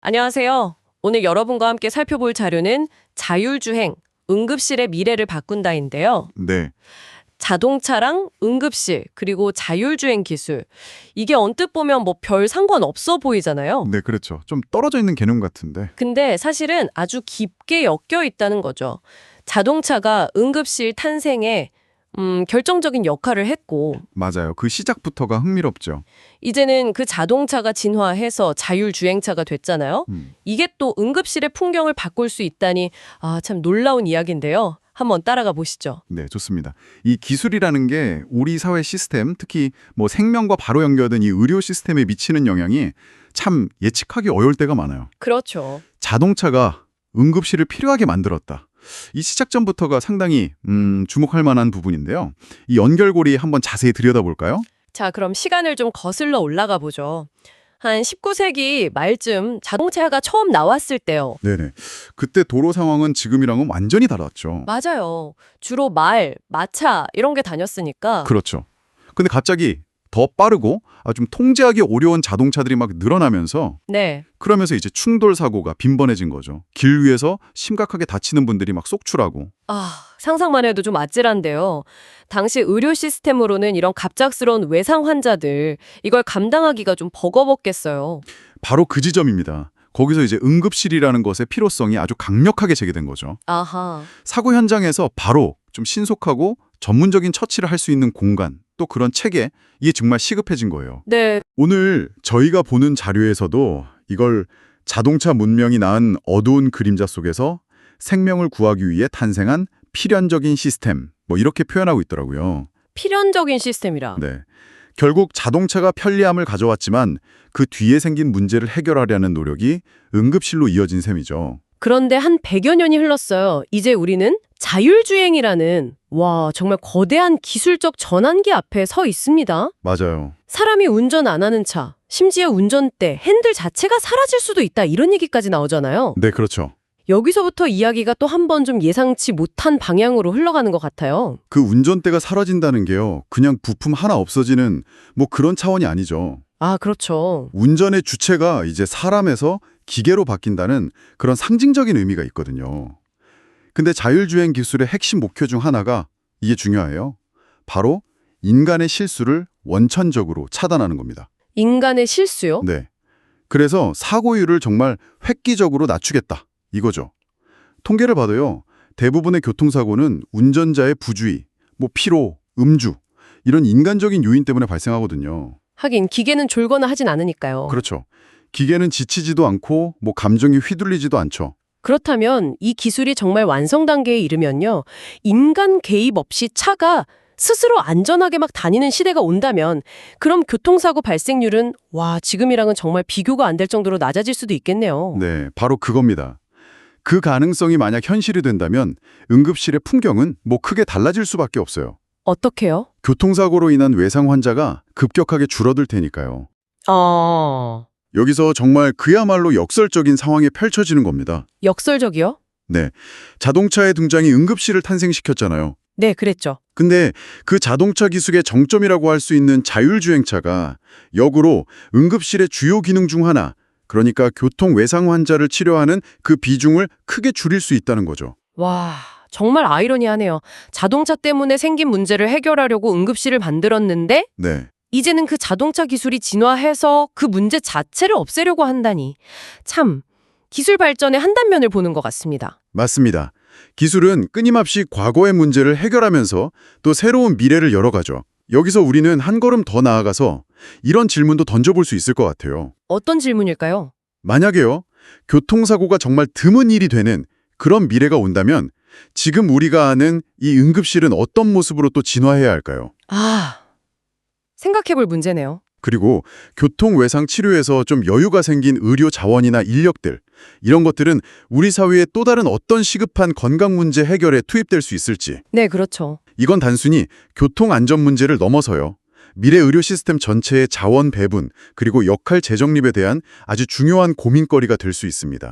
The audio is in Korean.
안녕하세요. 오늘 여러분과 함께 살펴볼 자료는 자율주행, 응급실의 미래를 바꾼다인데요. 네, 자동차랑 응급실, 그리고 자율주행 기술. 이게 언뜻 보면 뭐 별 상관없어 보이잖아요. 네, 그렇죠. 좀 떨어져 있는 개념 같은데. 근데 사실은 아주 깊게 엮여 있다는 거죠. 자동차가 응급실 탄생에 결정적인 역할을 했고, 맞아요. 그 시작부터가 흥미롭죠. 이제는 그 자동차가 진화해서 자율주행차가 됐잖아요. 이게 또 응급실의 풍경을 바꿀 수 있다니, 참 놀라운 이야기인데요. 한번 따라가 보시죠. 네, 좋습니다. 이 기술이라는 게 우리 사회 시스템, 특히 뭐 생명과 바로 연결된 이 의료 시스템에 미치는 영향이 참 예측하기 어려울 때가 많아요. 그렇죠. 자동차가 응급실을 필요하게 만들었다. 이 시작점부터가 상당히 주목할 만한 부분인데요. 이 연결고리 한번 자세히 들여다볼까요? 자, 그럼 시간을 좀 거슬러 올라가 보죠. 한 19세기 말쯤 자동차가 처음 나왔을 때요. 네네. 그때 도로 상황은 지금이랑은 완전히 달랐죠. 맞아요. 주로 말, 마차 이런 게 다녔으니까. 그렇죠. 근데 갑자기 더 빠르고 좀 통제하기 어려운 자동차들이 막 늘어나면서 네. 그러면서 이제 충돌 사고가 빈번해진 거죠. 길 위에서 심각하게 다치는 분들이 막 속출하고. 상상만 해도 좀 아찔한데요. 당시 의료 시스템으로는 이런 갑작스러운 외상 환자들, 이걸 감당하기가 좀 버거웠겠어요. 바로 그 지점입니다. 거기서 이제 응급실이라는 것의 필요성이 아주 강력하게 제기된 거죠. 아하. 사고 현장에서 바로 좀 신속하고 전문적인 처치를 할 수 있는 공간, 또 그런 체계, 이게 정말 시급해진 거예요. 네. 오늘 저희가 보는 자료에서도 이걸 자동차 문명이 낳은 어두운 그림자 속에서 생명을 구하기 위해 탄생한 필연적인 시스템, 뭐 이렇게 표현하고 있더라고요. 필연적인 시스템이라. 네. 결국 자동차가 편리함을 가져왔지만 그 뒤에 생긴 문제를 해결하려는 노력이 응급실로 이어진 셈이죠. 그런데 한 100여 년이 흘렀어요. 이제 우리는 자율주행이라는 정말 거대한 기술적 전환기 앞에 서 있습니다. 맞아요. 사람이 운전 안 하는 차, 심지어 운전대, 핸들 자체가 사라질 수도 있다 이런 얘기까지 나오잖아요. 네, 그렇죠. 여기서부터 이야기가 또 한 번 좀 예상치 못한 방향으로 흘러가는 것 같아요. 그 운전대가 사라진다는 게요. 그냥 부품 하나 없어지는 뭐 그런 차원이 아니죠. 그렇죠. 운전의 주체가 이제 사람에서 기계로 바뀐다는 그런 상징적인 의미가 있거든요. 근데 자율주행 기술의 핵심 목표 중 하나가 이게 중요해요. 바로 인간의 실수를 원천적으로 차단하는 겁니다. 인간의 실수요? 네. 그래서 사고율을 정말 획기적으로 낮추겠다. 이거죠. 통계를 봐도요. 대부분의 교통사고는 운전자의 부주의, 피로, 음주 이런 인간적인 요인 때문에 발생하거든요. 하긴 기계는 졸거나 하진 않으니까요. 그렇죠. 기계는 지치지도 않고 감정이 휘둘리지도 않죠. 그렇다면 이 기술이 정말 완성 단계에 이르면요. 인간 개입 없이 차가 스스로 안전하게 막 다니는 시대가 온다면 그럼 교통사고 발생률은 지금이랑은 정말 비교가 안 될 정도로 낮아질 수도 있겠네요. 네, 바로 그겁니다. 그 가능성이 만약 현실이 된다면 응급실의 풍경은 크게 달라질 수밖에 없어요. 어떻게요? 교통사고로 인한 외상 환자가 급격하게 줄어들 테니까요. 여기서 정말 그야말로 역설적인 상황이 펼쳐지는 겁니다. 역설적이요? 네, 자동차의 등장이 응급실을 탄생시켰잖아요. 네, 그랬죠. 근데 그 자동차 기술의 정점이라고 할 수 있는 자율주행차가 역으로 응급실의 주요 기능 중 하나, 그러니까 교통 외상 환자를 치료하는 그 비중을 크게 줄일 수 있다는 거죠. 정말 아이러니하네요. 자동차 때문에 생긴 문제를 해결하려고 응급실을 만들었는데 네, 이제는 그 자동차 기술이 진화해서 그 문제 자체를 없애려고 한다니. 참, 기술 발전의 한 단면을 보는 것 같습니다. 맞습니다. 기술은 끊임없이 과거의 문제를 해결하면서 또 새로운 미래를 열어가죠. 여기서 우리는 한 걸음 더 나아가서 이런 질문도 던져볼 수 있을 것 같아요. 어떤 질문일까요? 만약에요, 교통사고가 정말 드문 일이 되는 그런 미래가 온다면 지금 우리가 아는 이 응급실은 어떤 모습으로 또 진화해야 할까요? 생각해볼 문제네요. 그리고 교통외상 치료에서 좀 여유가 생긴 의료 자원이나 인력들, 이런 것들은 우리 사회의 또 다른 어떤 시급한 건강 문제 해결에 투입될 수 있을지. 네, 그렇죠. 이건 단순히 교통 안전 문제를 넘어서요. 미래 의료 시스템 전체의 자원 배분, 그리고 역할 재정립에 대한 아주 중요한 고민거리가 될 수 있습니다.